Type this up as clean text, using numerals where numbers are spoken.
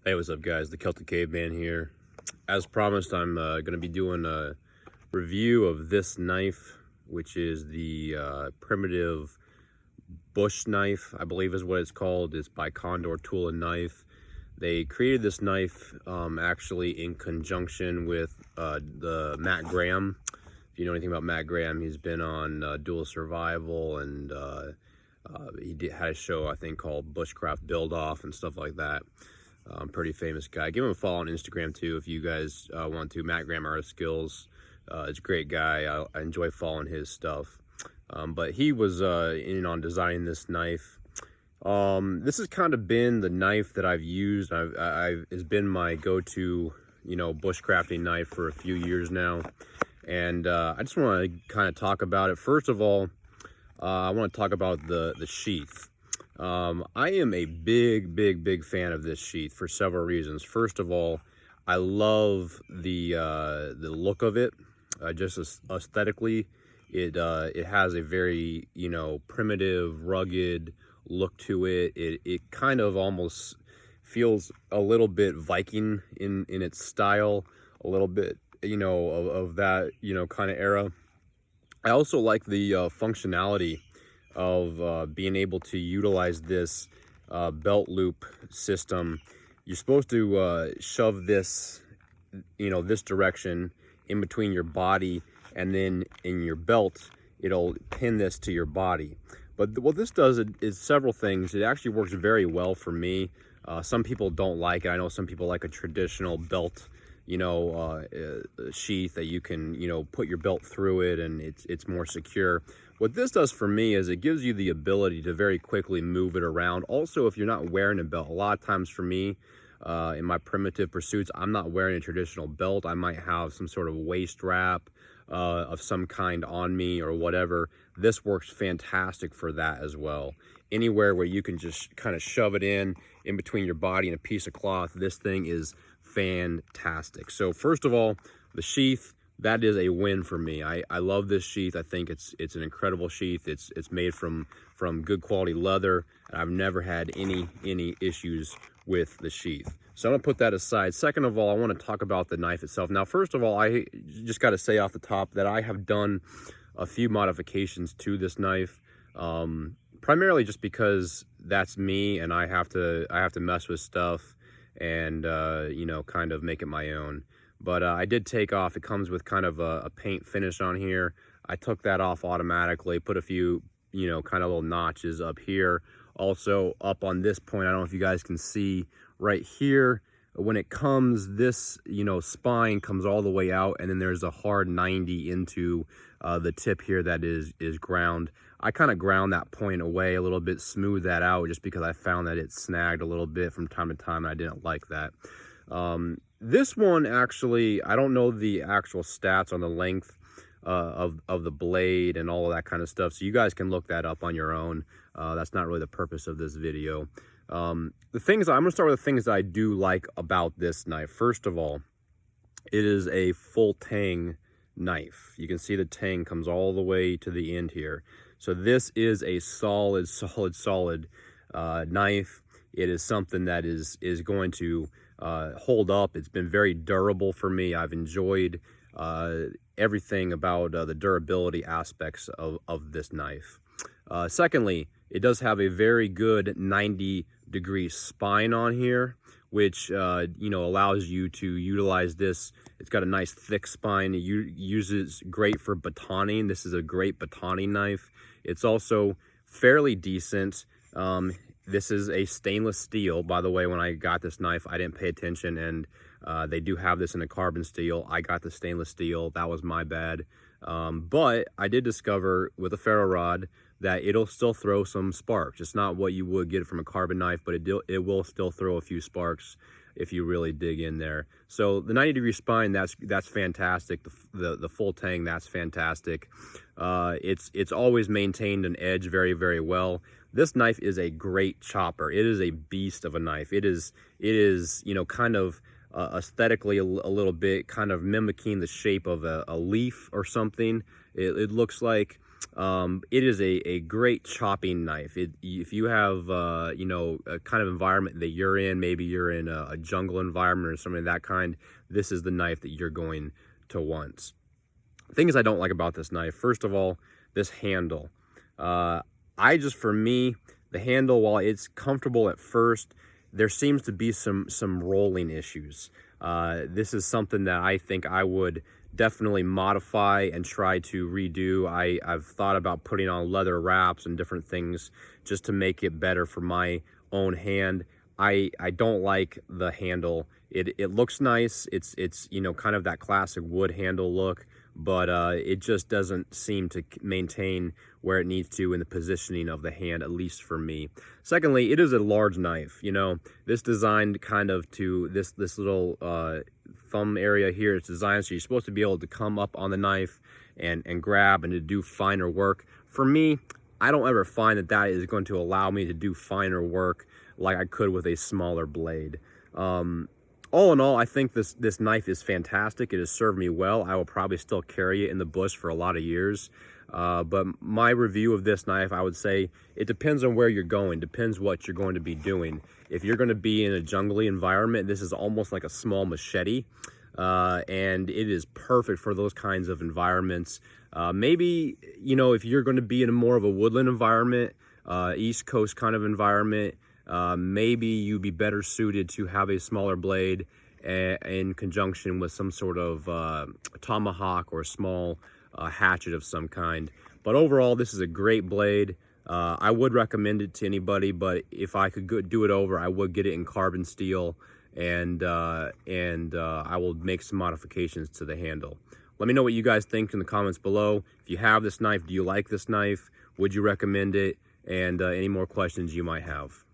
Hey, what's up, guys? The Celtic Caveman here. As promised, I'm going to be doing a review of this knife, which is the primitive bush knife, I believe is what it's called. It's by Condor Tool and Knife. They created this knife actually in conjunction with the Matt Graham. If you know anything about Matt Graham, he's been on Dual Survival, and had a show, I think, called Bushcraft Build Off and stuff like that. Pretty famous guy. Give him a follow on Instagram too if you guys want to. Matt Graham Art Skills. He's a great guy. I enjoy following his stuff. But he was in on designing this knife. This has kind of been the knife that I've used. It's been my go-to, bushcrafting knife for a few years now. And I just want to kind of talk about it. First of all, I want to talk about the sheath. I am a big fan of this sheath for several reasons. First of all, I love the look of it. Just aesthetically, it has a very primitive, rugged look to it. It kind of almost feels a little bit Viking in its style, a little bit of that kind of era. I also like the functionality of being able to utilize this belt loop system. You're supposed to shove this, this direction in between your body, and then in your belt, it'll pin this to your body. But what this does is several things. It actually works very well for me. Some people don't like it. I know some people like a traditional belt, sheath that you can, put your belt through it, and it's more secure. What this does for me is it gives you the ability to very quickly move it around. Also, if you're not wearing a belt, a lot of times for me, in my primitive pursuits, I'm not wearing a traditional belt. I might have some sort of waist wrap of some kind on me or whatever. This works fantastic for that as well. Anywhere where you can just kind of shove it in between your body and a piece of cloth, this thing is fantastic. So first of all, the sheath, that is a win for me. I love this sheath. I think it's an incredible sheath. It's made from good quality leather, and I've never had any issues with the sheath. So I'm gonna put that aside. Second of all, I want to talk about the knife itself. Now, first of all, I just got to say off the top that I have done a few modifications to this knife, primarily just because that's me, and I have to mess with stuff and kind of make it my own. But I did take off, it comes with kind of a paint finish on here. I took that off automatically, put a few, kind of little notches up here. Also up on this point, I don't know if you guys can see right here, when it comes, this, spine comes all the way out, and then there's a hard 90 into the tip here that is ground. I kind of ground that point away a little bit, smooth that out, just because I found that it snagged a little bit from time to time, and I didn't like that. This one, actually, I don't know the actual stats on the length of the blade and all of that kind of stuff, so you guys can look that up on your own. That's not really the purpose of this video. I'm going to start with the things that I do like about this knife. First of all, it is a full tang knife. You can see the tang comes all the way to the end here. So this is a solid knife. It is something that is going to hold up. It's been very durable for me. I've enjoyed everything about the durability aspects of this knife. Secondly, it does have a very good 90-degree spine on here, which allows you to utilize this. It's got a nice thick spine. It uses great for batoning. This is a great batoning knife. It's also fairly decent. This is a stainless steel. By the way, when I got this knife, I didn't pay attention, and they do have this in a carbon steel. I got the stainless steel. That was my bad. But I did discover with a ferro rod that it'll still throw some sparks. It's not what you would get from a carbon knife, but it will still throw a few sparks if you really dig in there. So the 90-degree spine, that's fantastic. The full tang, that's fantastic. It's always maintained an edge very well. This knife is a great chopper. It is a beast of a knife. It is kind of aesthetically a little bit kind of mimicking the shape of a leaf or something. It looks like It is a great chopping knife. If you have, you know, a kind of environment that you're in, maybe you're in a jungle environment or something of that kind, this is the knife that you're going to want. Things I don't like about this knife, first of all, this handle. For me, the handle, while it's comfortable at first, there seems to be some rolling issues. This is something that I think I would definitely modify and try to redo. I've thought about putting on leather wraps and different things just to make it better for my own hand. I don't like the handle. It looks nice. It's you know, kind of that classic wood handle look, but it just doesn't seem to maintain where it needs to in the positioning of the hand, at least for me. Secondly, it is a large knife. You know, this designed kind of to this little thumb area here. It's designed so you're supposed to be able to come up on the knife and grab and to do finer work. For me, I don't ever find that that is going to allow me to do finer work like I could with a smaller blade. All in all, I think this knife is fantastic. It has served me well. I will probably still carry it in the bush for a lot of years. But my review of this knife, I would say it depends on where you're going, depends what you're going to be doing. If you're going to be in a jungly environment, this is almost like a small machete, and it is perfect for those kinds of environments. Maybe, you know, if you're going to be in more of a woodland environment, East Coast kind of environment, maybe you'd be better suited to have a smaller blade in conjunction with some sort of tomahawk or a small hatchet of some kind. But overall, this is a great blade. I would recommend it to anybody, but if I could do it over, I would get it in carbon steel, and I will make some modifications to the handle. Let me know what you guys think in the comments below. If you have this knife, do you like this knife? Would you recommend it? And any more questions you might have.